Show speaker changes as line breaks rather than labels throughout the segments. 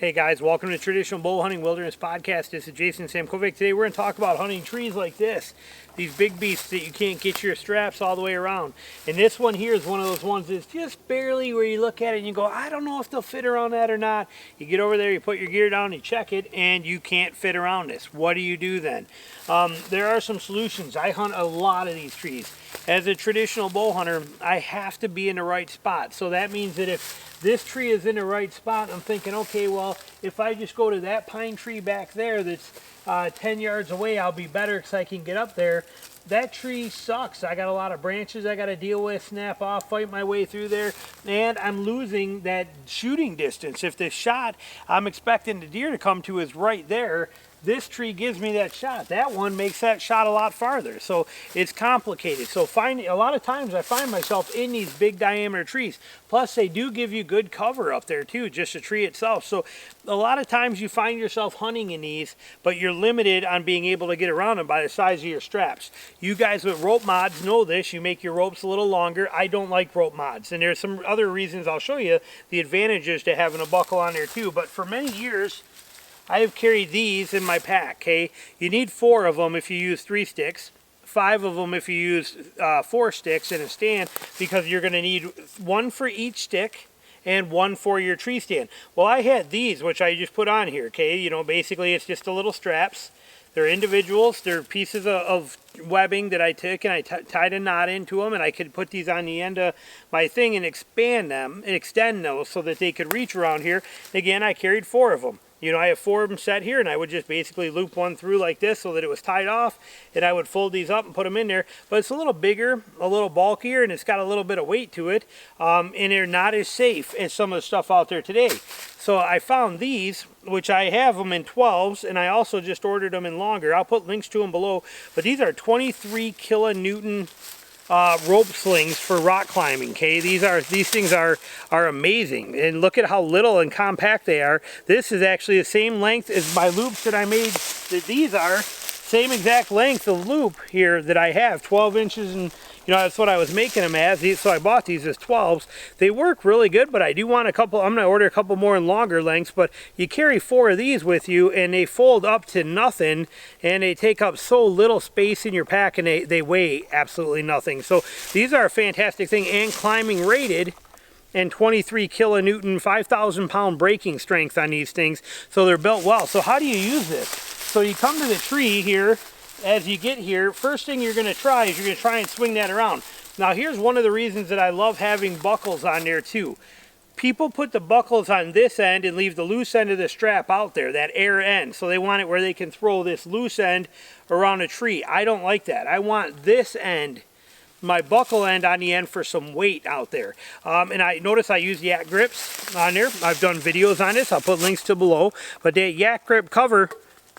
Hey guys, welcome to Traditional Bow Hunting Wilderness Podcast. This is Jason Samkovic. Today we're going to talk about hunting trees like this. These big beasts that you can't get your straps all the way around. And this one here is one of those ones that's just barely where you look at it and you go, I don't know if they'll fit around that or not. You get over there, you put your gear down, you check it, and you can't fit around this. What do you do then? There are some solutions. I hunt a lot of these trees. As a traditional bow hunter, I have to be in the right spot. So that means that if this tree is in the right spot, I'm thinking, okay, well, if I just go to that pine tree back there that's 10 yards away, I'll be better because I can get up there. That tree sucks. I got a lot of branches I got to deal with, snap off, fight my way through there, and I'm losing that shooting distance. If the shot I'm expecting the deer to come to is right there, this tree gives me that shot. That one makes that shot a lot farther. So it's complicated. So a lot of times I find myself in these big diameter trees. Plus they do give you good cover up there too, just the tree itself. So a lot of times you find yourself hunting in these, but you're limited on being able to get around them by the size of your straps. You guys with rope mods know this. You make your ropes a little longer. I don't like rope mods. And there's some other reasons I'll show you the advantages to having a buckle on there too. But for many years, I have carried these in my pack, okay? You need 4 of them if you use 3 sticks, 5 of them if you use 4 sticks in a stand, because you're gonna need 1 for each stick and 1 for your tree stand. Well, I had these, which I just put on here, okay? You know, basically it's just the little straps. They're individuals. They're pieces of webbing that I took and I tied a knot into them, and I could put these on the end of my thing and expand them and extend those so that they could reach around here. Again, I carried 4 of them. You know, I have 4 of them set here, and I would just basically loop one through like this so that it was tied off, and I would fold these up and put them in there. But it's a little bigger, a little bulkier, and it's got a little bit of weight to it, and they're not as safe as some of the stuff out there today. So I found these, which I have them in 12s, and I also just ordered them in longer. I'll put links to them below, but these are 23 kilonewton rope slings for rock climbing. Okay, these things are amazing, and look at how little and compact they are. This is actually the same length as my loops that I made. These are same exact length of loop here that I have, 12 inches, and you know, that's what I was making them as. So I bought these as 12s. They work really good, but I do want a couple. I'm going to order a couple more in longer lengths, but you carry 4 of these with you, and they fold up to nothing, and they take up so little space in your pack, and they weigh absolutely nothing. So these are a fantastic thing, and climbing rated, and 23 kilonewton, 5,000 pound braking strength on these things. So they're built well. So how do you use this? So you come to the tree here. As you get here, first thing you're going to try is you're going to try and swing that around. Now here's one of the reasons that I love having buckles on there too. People put the buckles on this end and leave the loose end of the strap out there, that air end. So they want it where they can throw this loose end around a tree. I don't like that. I want this end, my buckle end on the end, for some weight out there. And I notice I use yak grips on there. I've done videos on this. I'll put links to below. But that yak grip cover,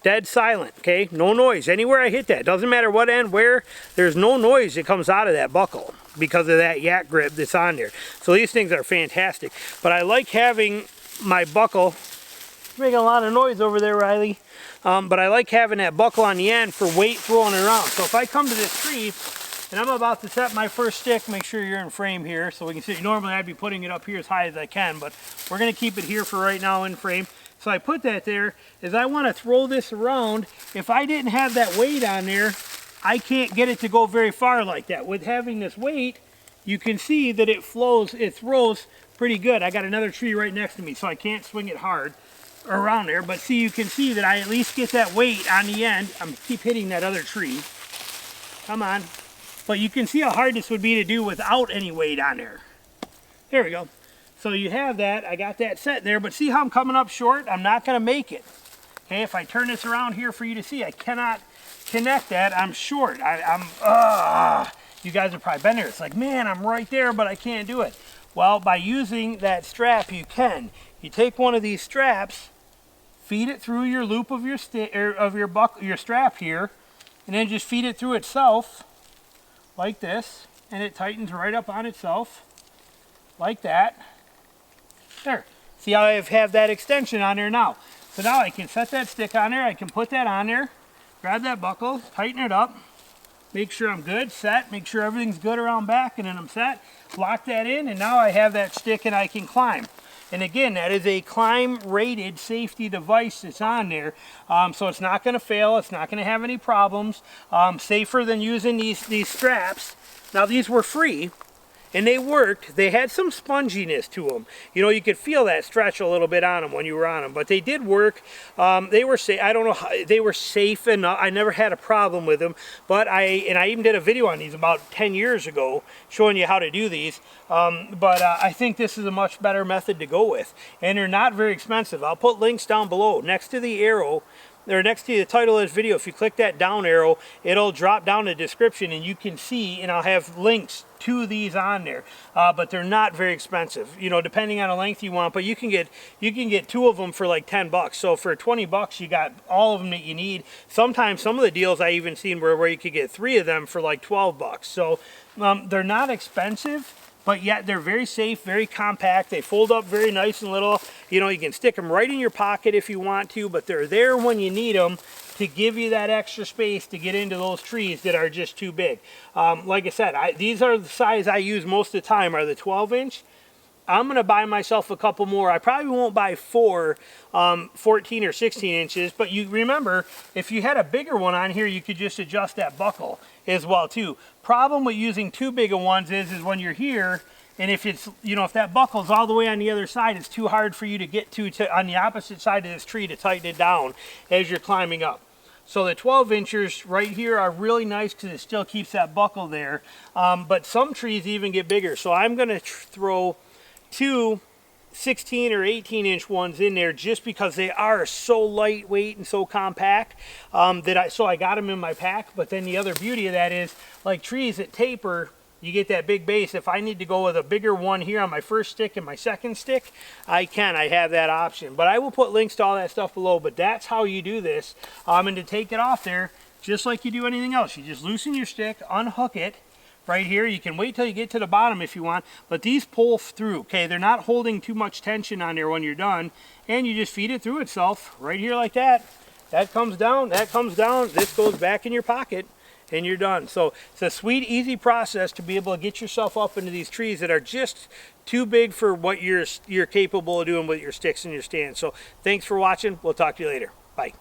dead silent, okay? No noise anywhere I hit that. Doesn't matter what end, where, there's no noise that comes out of that buckle because of that yak grip that's on there. So these things are fantastic. But I like having my buckle, making a lot of noise over there, Riley. But I like having that buckle on the end for weight throwing it around. So if I come to this tree and I'm about to set my first stick, make sure you're in frame here so we can see. Normally I'd be putting it up here as high as I can, but we're gonna keep it here for right now in frame. So I put that there, as I want to throw this around. If I didn't have that weight on there, I can't get it to go very far like that. With having this weight, you can see that it flows, it throws pretty good. I got another tree right next to me, so I can't swing it hard around there. But see, you can see that I at least get that weight on the end. I'm keep hitting that other tree. Come on. But you can see how hard this would be to do without any weight on there. There we go. So you have that, I got that set there, but see how I'm coming up short? I'm not gonna make it. Okay, if I turn this around here for you to see, I cannot connect that, I'm short. You guys have probably been there. It's like, man, I'm right there, but I can't do it. Well, by using that strap, you can. You take one of these straps, feed it through your loop of your strap here, and then just feed it through itself, like this, and it tightens right up on itself, like that. There. See how I have that extension on there now. So now I can set that stick on there. I can put that on there, grab that buckle, tighten it up, make sure I'm good, set, make sure everything's good around back, and then I'm set, lock that in, and now I have that stick and I can climb. And again, that is a climb rated safety device that's on there. So it's not going to fail. It's not going to have any problems. Safer than using these straps. Now these were free. And they worked. They had some sponginess to them. You know, you could feel that stretch a little bit on them when you were on them, but they did work. They were safe. I don't know how, they were safe enough. I never had a problem with them, but I even did a video on these about 10 years ago showing you how to do these. I think this is a much better method to go with, and they're not very expensive. I'll put links down below next to the arrow. Or next to the title of this video. If you click that down arrow, it'll drop down the description and you can see, and I'll have links to these on there. But they're not very expensive, you know, depending on the length you want. But you can get 2 of them for like 10 bucks. So for 20 bucks, you got all of them that you need. Sometimes some of the deals I even seen where you could get 3 of them for like 12 bucks. So they're not expensive, but yet they're very safe, very compact. They fold up very nice and little. You know, you can stick them right in your pocket if you want to, but they're there when you need them to give you that extra space to get into those trees that are just too big. Like I said, these are the size I use most of the time, are the 12-inch. I'm going to buy myself a couple more. I probably won't buy 4 14 or 16 inches, but you remember, if you had a bigger one on here, you could just adjust that buckle as well too. Problem with using too big of ones is when you're here, and if it's, you know, if that buckle's all the way on the other side, it's too hard for you to get to on the opposite side of this tree to tighten it down as you're climbing up. So the 12 inchers right here are really nice because it still keeps that buckle there. But some trees even get bigger. So I'm going to throw 2 16 or 18 inch ones in there just because they are so lightweight and so compact so I got them in my pack. But then the other beauty of that is, like trees that taper, you get that big base. If I need to go with a bigger one here on my first stick and my second stick, I have that option. But I will put links to all that stuff below. But that's how you do this. And to take it off there, just like you do anything else, you just loosen your stick, unhook it. Right here, you can wait till you get to the bottom if you want, but these pull through, okay? They're not holding too much tension on there when you're done, and you just feed it through itself right here like that. That comes down, this goes back in your pocket, and you're done. So it's a sweet, easy process to be able to get yourself up into these trees that are just too big for what you're capable of doing with your sticks and your stand. So thanks for watching. We'll talk to you later. Bye.